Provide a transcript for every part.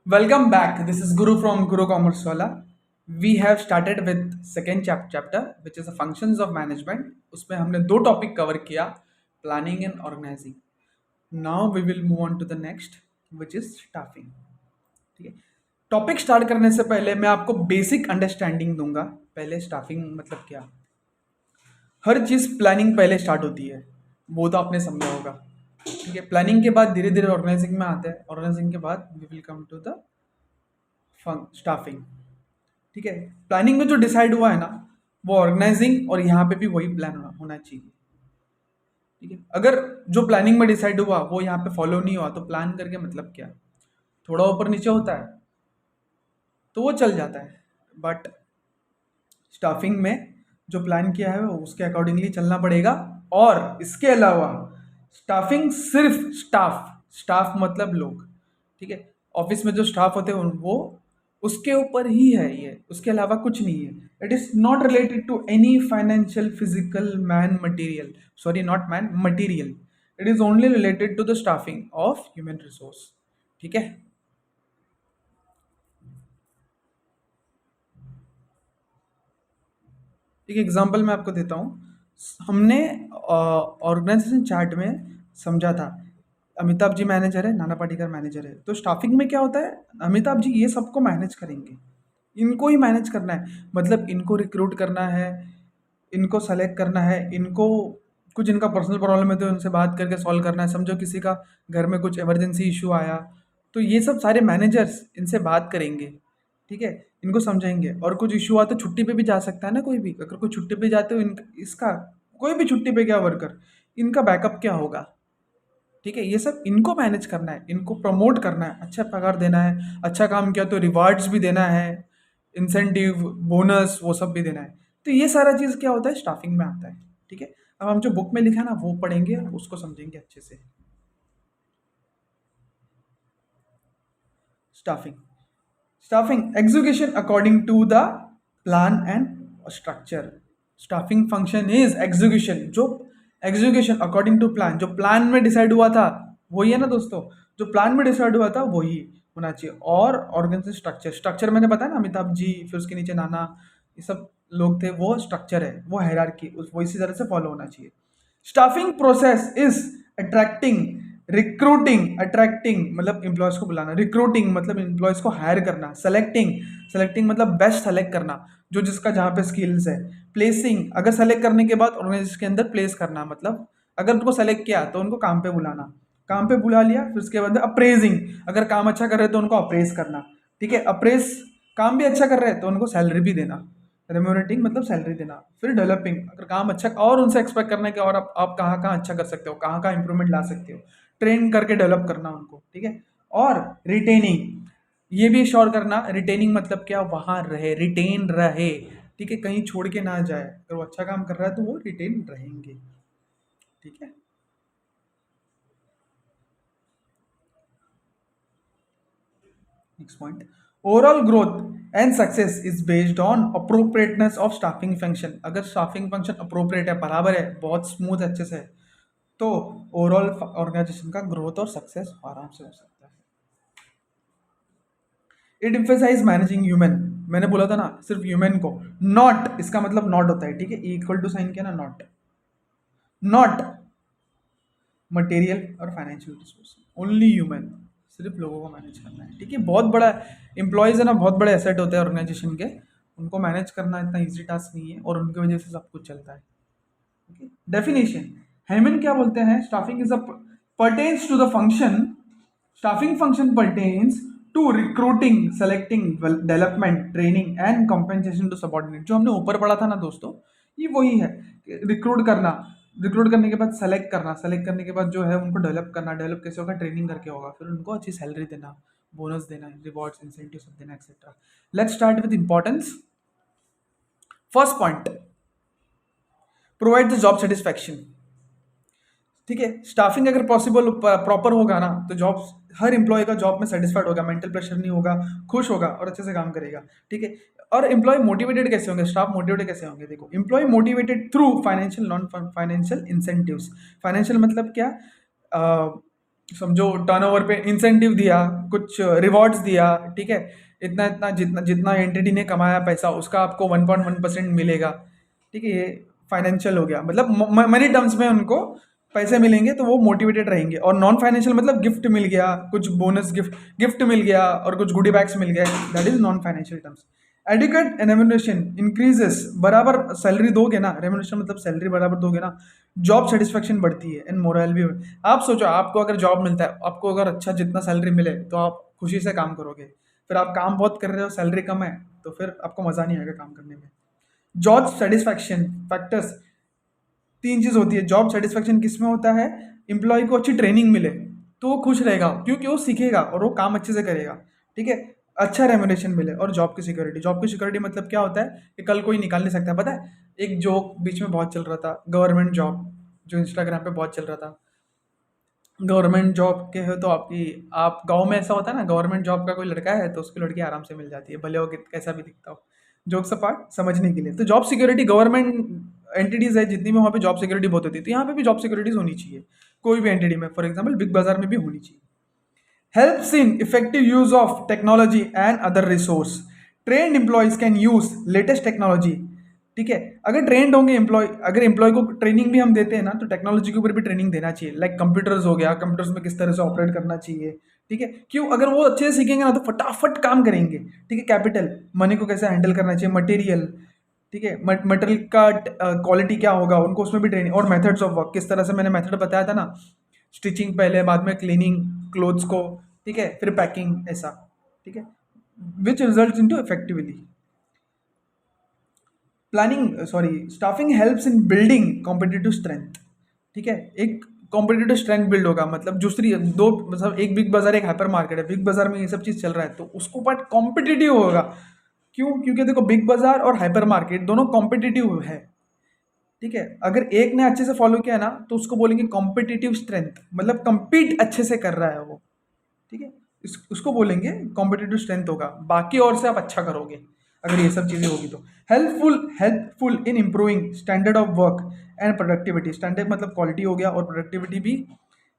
Welcome back. This is Guru from Guru Commerce Wala. We have started with second chapter, which is the functions of management. उसमें हमने दो topic cover किया, planning and organizing. Now we will move on to the next, which is staffing. ठीक है. Topic start करने से पहले मैं आपको बेसिक अंडरस्टैंडिंग दूंगा. पहले स्टाफिंग मतलब क्या. हर चीज़ प्लानिंग पहले स्टार्ट होती है, वो तो आपने समझा होगा. ठीक है. प्लानिंग के बाद धीरे धीरे ऑर्गेनाइजिंग में आते हैं. ऑर्गेनाइजिंग के बाद we will come to the staffing. ठीक है. प्लानिंग में जो डिसाइड हुआ है ना, वो ऑर्गेनाइजिंग और यहाँ पे भी वही प्लान होना चाहिए. ठीक है. अगर जो प्लानिंग में डिसाइड हुआ वो यहाँ पे फॉलो नहीं हुआ तो प्लान करके मतलब क्या. थोड़ा ऊपर नीचे होता है तो वो चल जाता है, बट स्टाफिंग में जो प्लान किया है उसके अकॉर्डिंगली चलना पड़ेगा. और इसके अलावा स्टाफिंग सिर्फ स्टाफ, स्टाफ मतलब लोग. ठीक है. ऑफिस में जो स्टाफ होते हैं वो उसके ऊपर ही है, ये उसके अलावा कुछ नहीं है. It is not related to any financial physical man material, sorry not man material. It is only related to the staffing of human resource. ठीक है. एक एग्जांपल मैं आपको देता हूँ. हमने ऑर्गेनाइजेशन चार्ट में समझा था, अमिताभ जी मैनेजर है, नाना पाटेकर मैनेजर है. तो स्टाफिंग में क्या होता है, अमिताभ जी ये सबको मैनेज करेंगे, इनको ही मैनेज करना है. मतलब इनको रिक्रूट करना है, इनको सेलेक्ट करना है, इनको कुछ इनका पर्सनल प्रॉब्लम है तो उनसे बात करके सॉल्व करना है. समझो किसी का घर में कुछ इमरजेंसी इशू आया तो ये सब सारे मैनेजर्स इनसे बात करेंगे. ठीक है. इनको समझाएंगे. और कुछ इशू आता है, छुट्टी पे भी जा सकता है ना कोई भी. अगर कोई छुट्टी पे जाते हो इसका कोई भी छुट्टी पे गया वर्कर, इनका बैकअप क्या होगा. ठीक है. ये सब इनको मैनेज करना है, इनको प्रमोट करना है, अच्छा पगार देना है, अच्छा काम किया तो रिवार्ड्स भी देना है, इंसेंटिव बोनस वो सब भी देना है. तो ये सारा चीज़ क्या होता है, स्टाफिंग में आता है. ठीक है. अब हम जो बुक में लिखा है ना वो पढ़ेंगे, उसको समझेंगे अच्छे से. Staffing. Staffing execution according to the plan and structure. Staffing function is execution, जो एग्जीक्यूशन अकॉर्डिंग टू प्लान, जो प्लान में डिसाइड हुआ था वही है ना दोस्तों. जो प्लान में डिसाइड हुआ था वही होना चाहिए. और ऑर्गेनाइजेशन स्ट्रक्चर, स्ट्रक्चर मैंने बताया ना, अमिताभ जी फिर उसके नीचे नाना, ये सब लोग थे, वो स्ट्रक्चर है, वो हायरार्की, वो इसी तरह से फॉलो होना चाहिए. Staffing process is attracting, recruiting, attracting मतलब एम्प्लॉयज को बुलाना, रिक्रूटिंग मतलब एम्प्लॉयज को हायर करना, सेलेक्टिंग, सेलेक्टिंग मतलब बेस्ट सेलेक्ट करना, जो जिसका जहाँ पे स्किल्स है, प्लेसिंग, अगर सेलेक्ट करने के बाद ऑर्गेनाइजेशन के अंदर प्लेस करना, मतलब अगर उनको सेलेक्ट किया तो उनको काम पे बुलाना, काम पे बुला लिया, फिर उसके बाद अप्रेजिंग, अगर काम अच्छा कर रहे हैं तो उनको अप्रेज करना. ठीक है. अप्रेज, काम भी अच्छा कर रहे हैं तो उनको सैलरी भी देना, रेम्यूनरेटिंग मतलब सैलरी देना. फिर डेवलपिंग, अगर काम अच्छा, और उनसे एक्सपेक्ट करना है कि और आप कहाँ कहाँ अच्छा कर सकते हो, कहाँ कहाँ इंप्रूवमेंट ला सकते हो, ट्रेन करके डेवलप करना उनको. ठीक है. और रिटेनिंग, ये भी श्योर करना, रिटेनिंग मतलब क्या, वहाँ रहे, रिटेन रहे. ठीक है. कहीं छोड़ के ना जाए, अगर वो अच्छा काम कर रहा है तो वो रिटेन रहेंगे. ठीक है. Next point, overall growth and success is based on appropriateness of staffing function. अगर स्टाफिंग फंक्शन अप्रोप्रिएट है, बराबर है, बहुत स्मूथ अच्छे से है, तो ओवरऑल ऑर्गेनाइजेशन का ग्रोथ और सक्सेस आराम से हो सकता है. इट एम्फेसाइज मैनेजिंग ह्यूमन, मैंने बोला था ना सिर्फ ह्यूमन को, नॉट, इसका मतलब नॉट होता है. ठीक है. इक्वल टू साइन किया ना, नॉट, नॉट मटेरियल और फाइनेंशियल रिसोर्स, ओनली ह्यूमन, सिर्फ लोगों को मैनेज करना है. ठीक है. बहुत बड़ा एम्प्लॉयज़ है ना, बहुत बड़े एसेट होते हैं ऑर्गेनाइजेशन के, उनको मैनेज करना इतना इजी टास्क नहीं है, और उनकी वजह से सब कुछ चलता है. ओके. डेफिनेशन, हेमन क्या बोलते हैं, staffing is a pertains to the function, staffing function pertains to recruiting, selecting, development, training and compensation to subordinate. जो हमने ऊपर पढ़ा था ना दोस्तों, ये वही है. रिक्रूट करना, रिक्रूट करने के बाद सेलेक्ट करना, सेलेक्ट करने के बाद जो है उनको डेवलप करना, डेवलप कैसे होगा, ट्रेनिंग करके होगा, फिर उनको अच्छी सैलरी देना, बोनस देना, रिवॉर्ड्स, इंसेंटिव सब देना, etcetera. Let's start with importance. First point, provide the job satisfaction. ठीक है. स्टाफिंग अगर पॉसिबल प्रॉपर होगा ना तो जॉब, हर एम्प्लॉय का जॉब में सेटिस्फाइड होगा, मेंटल प्रेशर नहीं होगा, खुश होगा और अच्छे से काम करेगा. ठीक है. और एम्प्लॉय मोटिवेटेड कैसे होंगे, स्टाफ मोटिवेटेड कैसे होंगे, देखो, employ motivated through financial, non financial incentives. Financial मतलब क्या, समझो टर्नओवर पे इंसेंटिव दिया, कुछ रिवॉर्ड्स दिया, ठीक है, इतना इतना जितना जितना एंटिटी ने कमाया पैसा उसका आपको 1.1% मिलेगा, ठीक है, ये फाइनेंशियल हो गया, मतलब मनी टर्म्स में उनको पैसे मिलेंगे तो वो मोटिवेटेड रहेंगे। और नॉन फाइनेंशियल मतलब गिफ्ट मिल गया, कुछ बोनस गिफ्ट गिफ्ट मिल गया और कुछ गुडी बैग्स मिल गए, that is non financial terms. Educate remuneration increases, बराबर सैलरी दोगे ना, रेम्यूनरेशन मतलब सैलरी बराबर दोगे ना, जॉब सेटिस्फेक्शन बढ़ती है एंड मोरल भी। आप सोचो, आपको अगर जॉब मिलता है, आपको अगर अच्छा जितना सैलरी मिले तो आप खुशी से काम करोगे। फिर आप काम बहुत कर रहे हो, सैलरी कम है, तो फिर आपको मज़ा नहीं आएगा काम करने में। जॉब सेटिस्फैक्शन फैक्टर्स, तीन चीज़ होती है। जॉब सेटिस्फैक्शन किस में होता है, एम्प्लॉय को अच्छी ट्रेनिंग मिले तो वो खुश रहेगा, क्योंकि वो सीखेगा और वो काम अच्छे से करेगा, ठीक है। अच्छा रेम्यूनरेशन मिले और जॉब की सिक्योरिटी। जॉब की सिक्योरिटी मतलब क्या होता है कि कल कोई निकाल नहीं सकता। पता है, एक जोक बीच में बहुत चल रहा था, गवर्नमेंट जॉब, जो इंस्टाग्राम पे बहुत चल रहा था। गवर्नमेंट जॉब के हो तो आपकी, आप गांव में ऐसा होता है ना, गवर्नमेंट जॉब का कोई लड़का है तो उसकी लड़की आराम से मिल जाती है, भले वो कैसा भी दिखता हो। जोक्स अपार्ट, समझने के लिए तो जॉब सिक्योरिटी, गवर्नमेंट एंटिटीज है जितनी भी, वहाँ पे जॉब सिक्योरिटी बहुत होती है, तो यहाँ पे भी जॉब सिक्योरिटीज होनी चाहिए कोई भी एंटिटी में। फॉर एग्जाम्पल बिग बाजार में भी होनी चाहिए। Helps in effective use of technology and other resource. Trained employees can use latest technology. ठीक है, अगर ट्रेंड होंगे एम्प्लॉय, अगर एम्प्लॉय को ट्रेनिंग भी हम देते हैं ना, तो टेक्नोलॉजी के ऊपर भी ट्रेनिंग देना चाहिए। लाइक कंप्यूटर्स हो गया, कंप्यूटर्स में किस तरह से ऑपरेट करना चाहिए, ठीक है। क्यों, अगर वो अच्छे से सीखेंगे ना तो फटाफट काम करेंगे, ठीक है। कैपिटल मनी को कैसे हैंडल करना चाहिए, मटेरियल, ठीक है, मटेरियल का क्वालिटी क्या होगा, उनको उसमें भी ट्रेनिंग। और मेथड्स ऑफ वर्क, किस तरह से मैंने मेथड बताया था ना, स्टिचिंग पहले, बाद में क्लीनिंग क्लोथ्स को, ठीक है, फिर पैकिंग, ऐसा, ठीक है, which result in to effectively planning, sorry, staffing helps in building competitive strength, ठीक है। एक कॉम्पिटिटिव स्ट्रेंथ बिल्ड होगा, मतलब दूसरी दो, मतलब एक बिग बाजार एक हाइपर मार्केट है, बिग बाजार में ये सब चीज़ चल रहा है तो उसको पार्ट कॉम्पिटिटिव होगा। क्यों, क्योंकि देखो बिग बाजार और हाइपर मार्केट दोनों कॉम्पिटिटिव है, ठीक है। अगर एक ने अच्छे से फॉलो किया ना तो उसको बोलेंगे कॉम्पिटिटिव स्ट्रेंथ, मतलब कंपीट अच्छे से कर रहा है वो, ठीक है। उसको बोलेंगे कॉम्पिटिटिव स्ट्रेंथ होगा। बाकी और से आप अच्छा करोगे अगर ये सब चीज़ें होगी तो। Helpful in improving standard of work and productivity. Standard मतलब क्वालिटी हो गया, और प्रोडक्टिविटी भी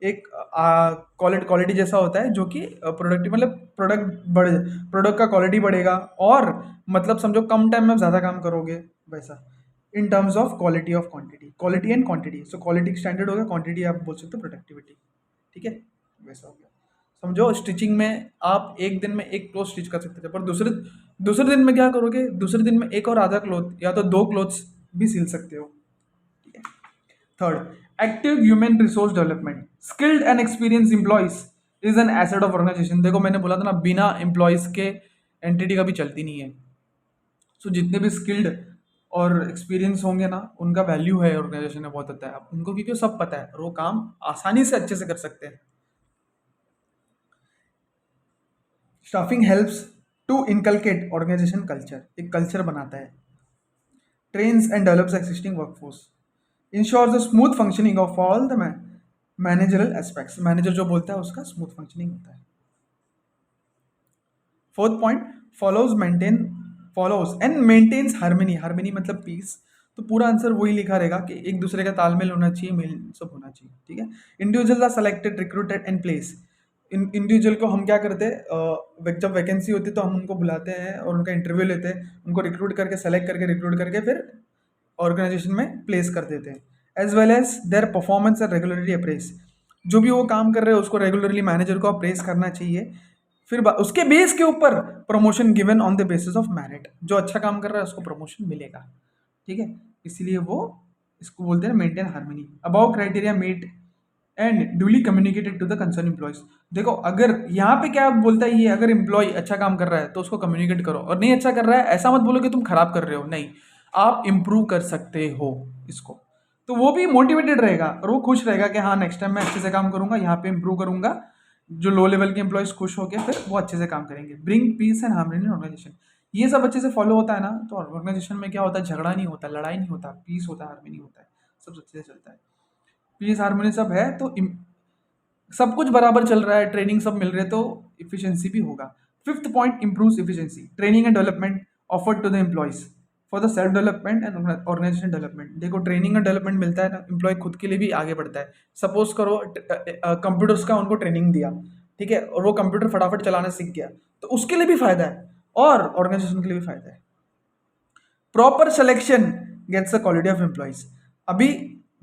एक क्वालिटी जैसा होता है, जो कि प्रोडक्टिव मतलब प्रोडक्ट का क्वालिटी बढ़ेगा, और मतलब समझो कम टाइम में ज़्यादा काम करोगे, वैसा। In terms of quality of quality and quantity, so quality standard हो गया, क्वांटिटी आप बोल सकते हो प्रोडक्टिविटी, ठीक है, वैसा हो गया। समझो स्टिचिंग में आप एक दिन में एक क्लोथ स्टिच कर सकते थे, पर दूसरे दूसरे दिन में क्या करोगे, दूसरे दिन में एक और आधा क्लोथ या तो दो क्लोथ्स भी सिल सकते हो, ठीक है। Third, active human resource development. Skilled and experience employees is an asset of organization. देखो मैंने बोला था ना, बिना एम्प्लॉयज के एंटिटी कभी चलती नहीं है। सो जितने भी स्किल्ड और एक्सपीरियंस होंगे ना, उनका वैल्यू है ऑर्गेनाइजेशन में बहुत होता है। अब उनको क्योंकि सब पता है और वो काम आसानी से अच्छे से कर सकते हैं। Staffing helps to inculcate organization culture, एक कल्चर बनाता है। Trains and develops existing workforce, ensures the smooth functioning of all the managerial aspects. Manager जो बोलता है उसका स्मूथ फंक्शनिंग होता है। Fourth point, follows and maintains harmony. Harmony मतलब पीस। तो पूरा आंसर वही लिखा रहेगा कि एक दूसरे का तालमेल होना चाहिए, मेल सब होना चाहिए, ठीक है। Individual are selected, recruited and place. Individual को हम क्या करते हैं, जब वैकेंसी होती है तो हम उनको बुलाते हैं और उनका इंटरव्यू लेते हैं, उनको रिक्रूट करके, सेलेक्ट करके, रिक्रूट करके फिर ऑर्गेनाइजेशन में प्लेस कर देते हैं। As well as their performance और रेगुलरली अप्रेस। जो भी वो काम कर रहे हैं उसको रेगुलरली मैनेजर को अप्रेस करना चाहिए। फिर उसके बेस के ऊपर promotion given on the basis of merit. जो अच्छा काम कर रहा है उसको प्रमोशन मिलेगा, ठीक है। इसीलिए वो इसको बोलते हैं maintain harmony. Above criteria met and duly communicated to the concern employees. देखो अगर यहाँ पे क्या बोलता है ये, अगर एम्प्लॉय अच्छा काम कर रहा है तो उसको कम्युनिकेट करो, और नहीं अच्छा कर रहा है ऐसा मत बोलो कि तुम खराब कर रहे हो, नहीं, आप इम्प्रूव कर सकते हो इसको। तो वो भी मोटिवेटेड रहेगा और वो खुश रहेगा कि हाँ नेक्स्ट टाइम मैं अच्छे से काम करूंगा, यहाँ पे इम्प्रूव करूंगा। जो लो लेवल के एम्प्लॉयज खुश होकर फिर वो अच्छे से काम करेंगे। Bring peace and harmony in organization. ये सब अच्छे से फॉलो होता है ना तो ऑर्गेनाइजेशन में क्या होता है, झगड़ा नहीं होता, लड़ाई नहीं होता, पीस होता है, हार्मनी होता है, सब अच्छे से चलता है। पीस हार्मनी सब है तो सब कुछ बराबर चल रहा है, ट्रेनिंग सब मिल रहे, तो इफिशियंसी भी होगा। Fifth point, improve efficiency, training and development offered to the employees for the self development and organization development. देखो ट्रेनिंग और डेवलपमेंट मिलता है ना, एम्प्लॉय खुद के लिए भी आगे बढ़ता है। सपोज करो कंप्यूटर्स का उनको ट्रेनिंग दिया, ठीक है, और वो कंप्यूटर फटाफट चलाना सीख गया, तो उसके लिए भी फायदा है और ऑर्गेनाइजेशन के लिए भी फायदा है। Proper selection gets the quality of employees. अभी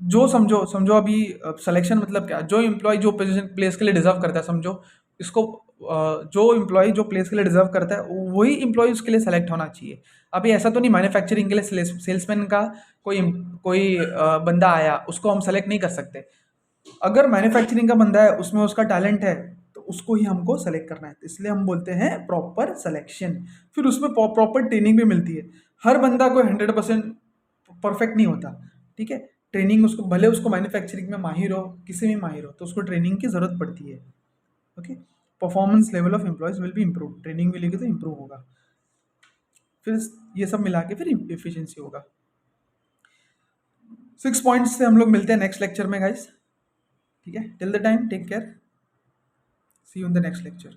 जो समझो समझो अभी सिलेक्शन मतलब क्या, जो एम्प्लॉय जो पोजीशन प्लेस के लिए डिजर्व करता है, समझो इसको जो एम्प्लॉय जो प्लेस के लिए डिजर्व करता है वही एम्प्लॉय उसके लिए सेलेक्ट होना चाहिए। अभी ऐसा तो नहीं मैन्युफैक्चरिंग के लिए सेल्समैन का कोई कोई बंदा आया उसको हम सेलेक्ट नहीं कर सकते। अगर मैन्युफैक्चरिंग का बंदा है उसमें उसका टैलेंट है तो उसको ही हमको सेलेक्ट करना है, इसलिए हम बोलते हैं प्रॉपर सिलेक्शन। फिर उसमें प्रॉपर ट्रेनिंग भी मिलती है। हर बंदा कोई 100% परफेक्ट नहीं होता, ठीक है। ट्रेनिंग उसको भले उसको मैन्युफैक्चरिंग में माहिर हो, किसी में माहिर हो, तो उसको ट्रेनिंग की ज़रूरत पड़ती है। Okay. Performance level of employees will be improve, training मिलेगी तो इम्प्रूव होगा। फिर ये सब मिला के फिर एफिशिएंसी होगा। 6 पॉइंट्स से हम लोग मिलते हैं नेक्स्ट लेक्चर में गाइस, ठीक है। Till the time take care, see you in the next lecture.